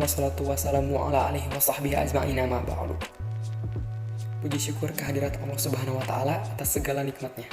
wassalatu wassalamu ala alihi wa sahbihi ajma'in ma ba'du. Puji syukur kehadirat Allah Subhanahu wa Ta'ala atas segala nikmatnya.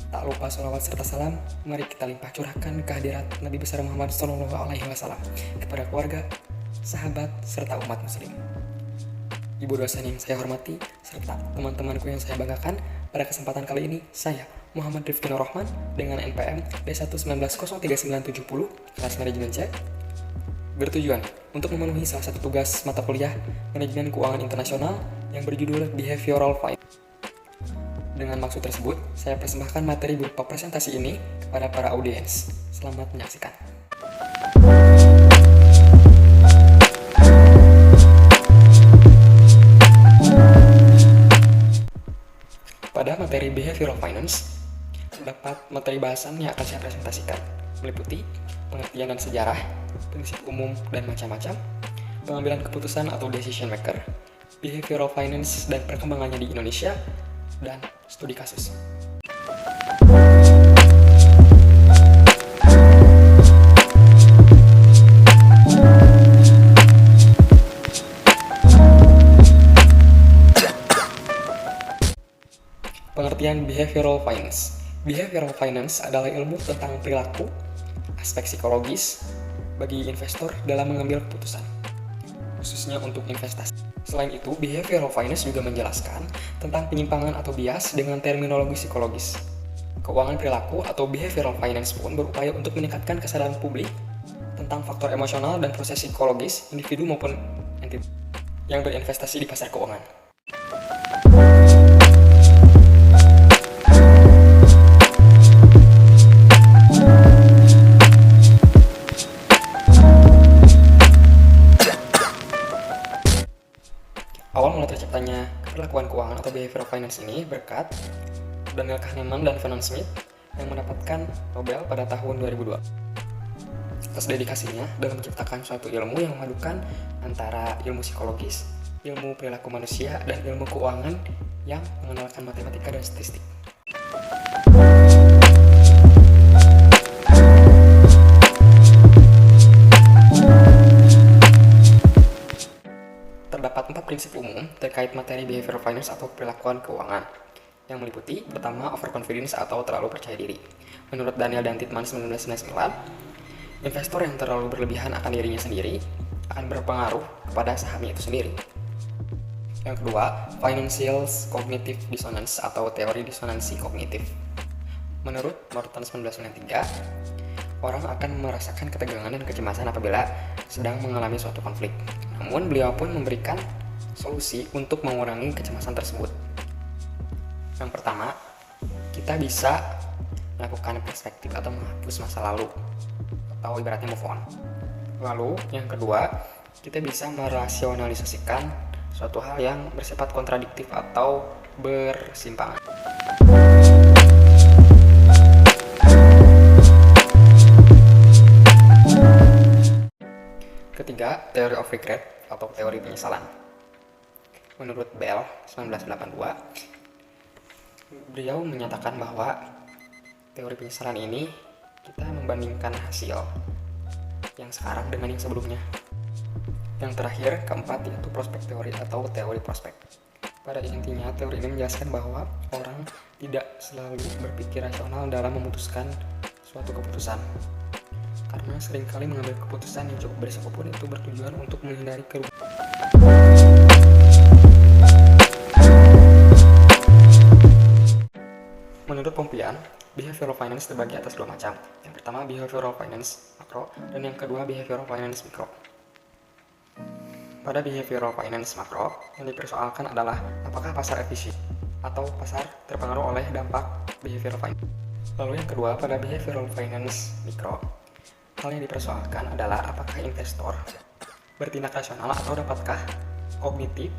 Tak lupa sholawat serta salam, mari kita limpah curahkan kehadirat Nabi besar Muhammad Sallallahu Alaihi Wasallam kepada keluarga, sahabat, serta umat muslim. Ibu dosen yang saya hormati, serta teman-temanku yang saya banggakan, pada kesempatan kali ini saya, Muhammad Rifki Nur Rahman, dengan NPM D119039070, kelas manajemen C, bertujuan untuk memenuhi salah satu tugas mata kuliah Manajemen Keuangan Internasional yang berjudul Behavioral Finance. Dengan maksud tersebut, saya persembahkan materi berupa presentasi ini kepada para audiens. Selamat menyaksikan. Pada materi Behavioral Finance, terdapat materi bahasan yang akan saya presentasikan, meliputi pengertian dan sejarah, prinsip umum dan macam-macam, pengambilan keputusan atau decision maker, behavioral finance dan perkembangannya di Indonesia, dan studi kasus. Pengertian behavioral finance. Behavioral finance adalah ilmu tentang perilaku, aspek psikologis bagi investor dalam mengambil keputusan, khususnya untuk investasi. Selain itu, behavioral finance juga menjelaskan tentang penyimpangan atau bias dengan terminologi psikologis. Keuangan perilaku atau behavioral finance pun berupaya untuk meningkatkan kesadaran publik tentang faktor emosional dan proses psikologis individu maupun entitas yang berinvestasi di pasar keuangan. Awal mula terciptanya keperlakuan keuangan atau behavioral finance ini berkat Daniel Kahneman dan Vernon Smith yang mendapatkan Nobel pada tahun 2002 atas dedikasinya dalam menciptakan suatu ilmu yang memadukan antara ilmu psikologis, ilmu perilaku manusia, dan ilmu keuangan yang mengenalkan matematika dan statistik. Terdapat 4 prinsip umum terkait materi behavioral finance atau perilakuan keuangan, yang meliputi pertama, overconfidence atau terlalu percaya diri. Menurut Daniel dan Titman 1999, investor yang terlalu berlebihan akan dirinya sendiri akan berpengaruh kepada sahamnya itu sendiri. Yang kedua, financial cognitive dissonance atau teori disonansi kognitif. Menurut Morton 1993, orang akan merasakan ketegangan dan kecemasan apabila sedang mengalami suatu konflik. Namun beliau pun memberikan solusi untuk mengurangi kecemasan tersebut. Yang pertama, kita bisa melakukan perspektif atau menghapus masa lalu, atau ibaratnya move on. Lalu yang kedua, kita bisa merasionalisasikan suatu hal yang bersifat kontradiktif atau bersimpangan. Ketiga, theory of regret atau teori penyesalan. Menurut Bell 1982, beliau menyatakan bahwa teori penyesalan ini kita membandingkan hasil yang sekarang dengan yang sebelumnya. Yang terakhir, keempat, yaitu prospek teori atau teori prospek. Pada intinya, teori ini menjelaskan bahwa orang tidak selalu berpikir rasional dalam memutuskan suatu keputusan, karena seringkali mengambil keputusan yang cukup berisiko pun itu bertujuan untuk menghindari kerugian. Menurut Pompian, behavioral finance terbagi atas 2 macam. Yang pertama, behavioral finance makro, dan yang kedua, behavioral finance mikro. Pada behavioral finance makro, yang dipersoalkan adalah apakah pasar efisien atau pasar terpengaruh oleh dampak behavioral finance. Lalu yang kedua, pada behavioral finance mikro, hal yang dipersoalkan adalah apakah investor bertindak rasional atau dapatkah kognitif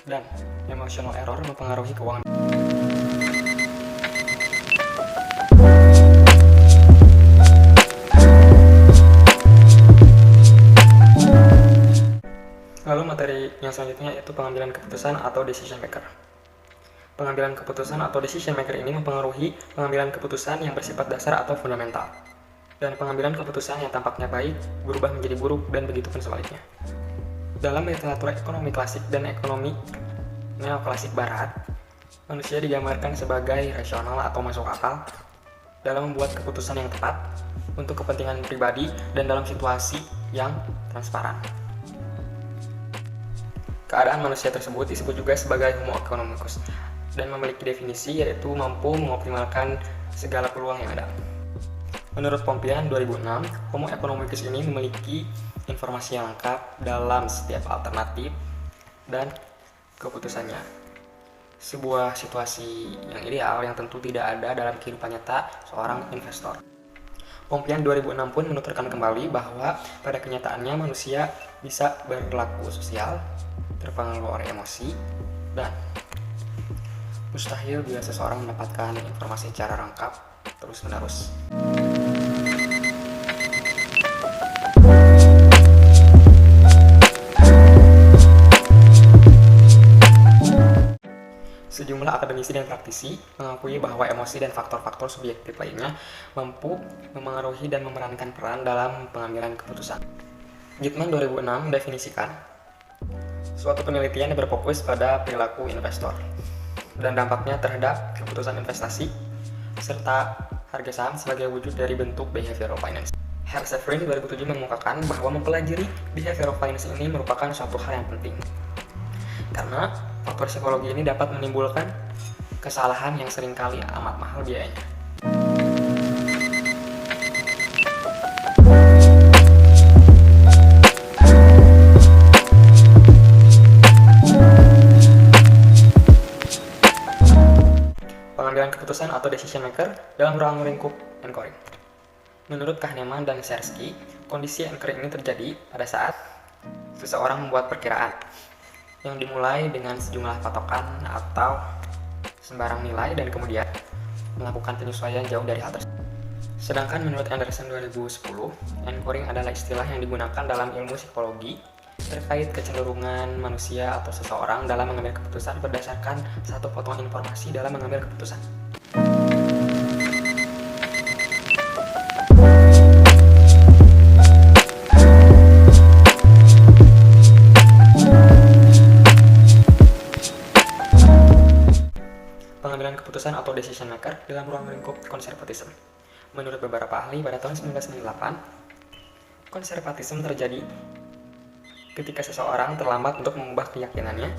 dan emotional error mempengaruhi keuangan. Lalu materi yang selanjutnya yaitu pengambilan keputusan atau decision maker. Pengambilan keputusan atau decision maker ini mempengaruhi pengambilan keputusan yang bersifat dasar atau fundamental. dan pengambilan keputusan yang tampaknya baik berubah menjadi buruk dan begitu pun sebaliknya. Dalam literatur ekonomi klasik dan ekonomi neoklasik barat, manusia digambarkan sebagai rasional atau masuk akal dalam membuat keputusan yang tepat untuk kepentingan pribadi dan dalam situasi yang transparan. Keadaan manusia tersebut disebut juga sebagai homo economicus dan memiliki definisi yaitu mampu mengoptimalkan segala peluang yang ada. Menurut Pompian 2006, homo economicus ini memiliki informasi yang lengkap dalam setiap alternatif dan keputusannya. Sebuah situasi yang ideal yang tentu tidak ada dalam kehidupan nyata seorang investor. Pompian 2006 pun menuturkan kembali bahwa pada kenyataannya manusia bisa berlaku sosial, terpengaruh oleh emosi, dan mustahil bila seseorang mendapatkan informasi secara lengkap terus-menerus. Sejumlah akademisi dan praktisi mengakui bahwa emosi dan faktor-faktor subjektif lainnya mampu memengaruhi dan memerankan peran dalam pengambilan keputusan. Gitman 2006 mendefinisikan suatu penelitian yang berfokus pada perilaku investor dan dampaknya terhadap keputusan investasi serta harga saham sebagai wujud dari bentuk behavioral finance. Herzefrin 2007 mengungkapkan bahwa mempelajari behavioral finance ini merupakan suatu hal yang penting karena faktor psikologi ini dapat menimbulkan kesalahan yang seringkali amat mahal biayanya. Pengambilan keputusan atau decision maker dalam ruang lingkup anchoring. Menurut Kahneman dan Tversky, kondisi anchoring ini terjadi pada saat seseorang membuat perkiraan yang dimulai dengan sejumlah patokan atau sembarang nilai dan kemudian melakukan penyesuaian jauh dari hal tersebut. Sedangkan menurut Anderson 2010, anchoring adalah istilah yang digunakan dalam ilmu psikologi terkait kecenderungan manusia atau seseorang dalam mengambil keputusan berdasarkan satu potongan informasi dalam mengambil keputusan. Pengambilan keputusan atau decision maker dalam ruang lingkup konservatisme. Menurut beberapa ahli, pada tahun 1998, konservatisme terjadi ketika seseorang terlambat untuk mengubah keyakinannya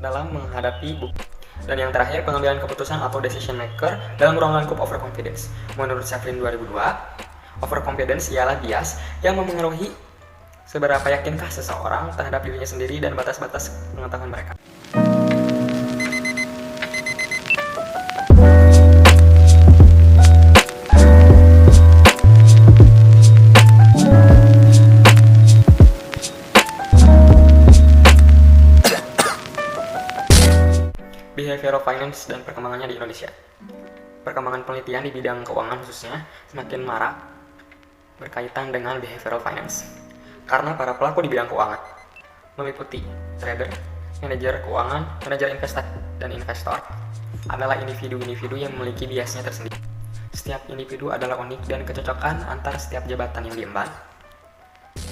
dalam menghadapi bukti. Dan yang terakhir, pengambilan keputusan atau decision maker dalam ruang lingkup overconfidence. Menurut Shevlin 2002, overconfidence ialah bias yang memengaruhi seberapa yakinkah seseorang terhadap dirinya sendiri dan batas-batas pengetahuan mereka. Behavioral finance dan perkembangannya di Indonesia. Perkembangan penelitian di bidang keuangan khususnya semakin marak berkaitan dengan behavioral finance. Karena para pelaku di bidang keuangan meliputi trader, manajer keuangan, manajer investasi, dan investor adalah individu-individu yang memiliki biasnya tersendiri. Setiap individu adalah unik dan kecocokan antar setiap jabatan yang diemban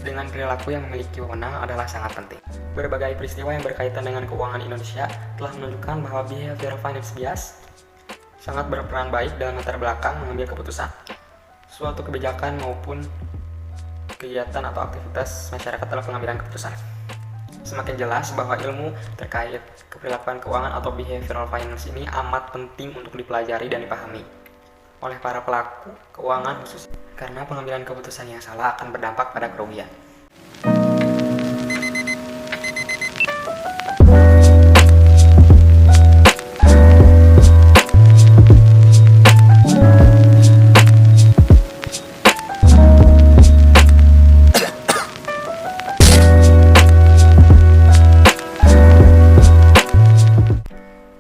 dengan perilaku yang memiliki wewenang adalah sangat penting. Berbagai peristiwa yang berkaitan dengan keuangan Indonesia telah menunjukkan bahwa behavioral finance bias sangat berperan baik dalam latar belakang mengambil keputusan suatu kebijakan maupun kegiatan atau aktivitas masyarakat dalam pengambilan keputusan. Semakin jelas bahwa ilmu terkait keperilakuan keuangan atau behavioral finance ini amat penting untuk dipelajari dan dipahami oleh para pelaku keuangan khusus, karena pengambilan keputusan yang salah akan berdampak pada kerugian.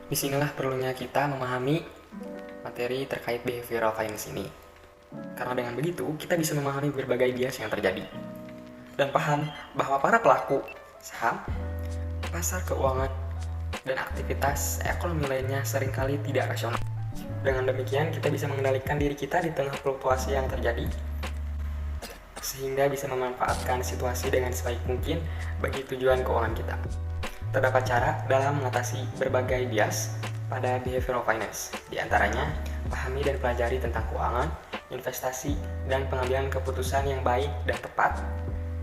Disinilah perlunya kita memahami materi terkait behavioral finance ini. Karena dengan begitu, kita bisa memahami berbagai bias yang terjadi. Dan paham bahwa para pelaku saham, pasar keuangan, dan aktivitas ekonomi lainnya seringkali tidak rasional. Dengan demikian, kita bisa mengendalikan diri kita di tengah fluktuasi yang terjadi sehingga bisa memanfaatkan situasi dengan sebaik mungkin bagi tujuan keuangan kita. Terdapat cara dalam mengatasi berbagai bias pada behavioral finance, di antaranya pahami dan pelajari tentang keuangan, investasi, dan pengambilan keputusan yang baik dan tepat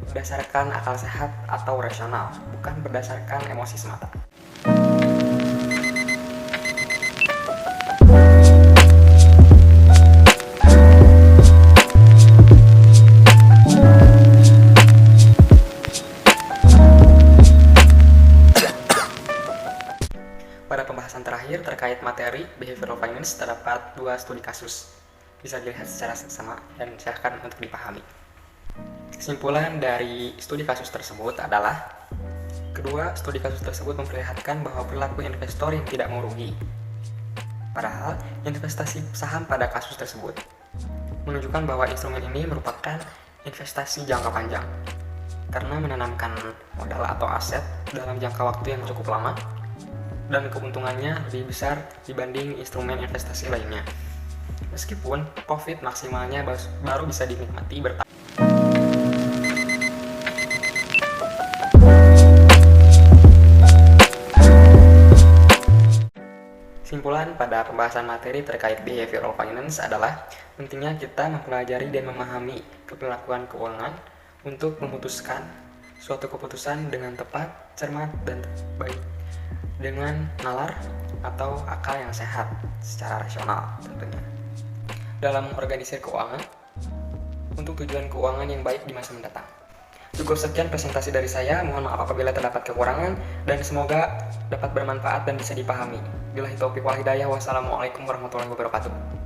berdasarkan akal sehat atau rasional, bukan berdasarkan emosi semata. Pada pembahasan terakhir terkait materi behavioral finance terdapat 2 studi kasus. Bisa dilihat secara seksama dan silakan untuk dipahami. Kesimpulan dari studi kasus tersebut adalah kedua studi kasus tersebut memperlihatkan bahwa perilaku investor yang tidak merugi. Padahal investasi saham pada kasus tersebut menunjukkan bahwa instrumen ini merupakan investasi jangka panjang karena menanamkan modal atau aset dalam jangka waktu yang cukup lama dan keuntungannya lebih besar dibanding instrumen investasi lainnya. Meskipun profit maksimalnya baru bisa dinikmati bertahun. Kesimpulan pada pembahasan materi terkait behavioral finance adalah pentingnya kita mempelajari dan memahami keperilakuan keuangan untuk memutuskan suatu keputusan dengan tepat, cermat, dan baik dengan nalar atau akal yang sehat secara rasional tentunya dalam organisasi keuangan untuk tujuan keuangan yang baik di masa mendatang. Cukup sekian presentasi dari saya, mohon maaf apabila terdapat kekurangan dan semoga dapat bermanfaat dan bisa dipahami. Billahi taufiq wal hidayah, wassalamualaikum warahmatullahi wabarakatuh.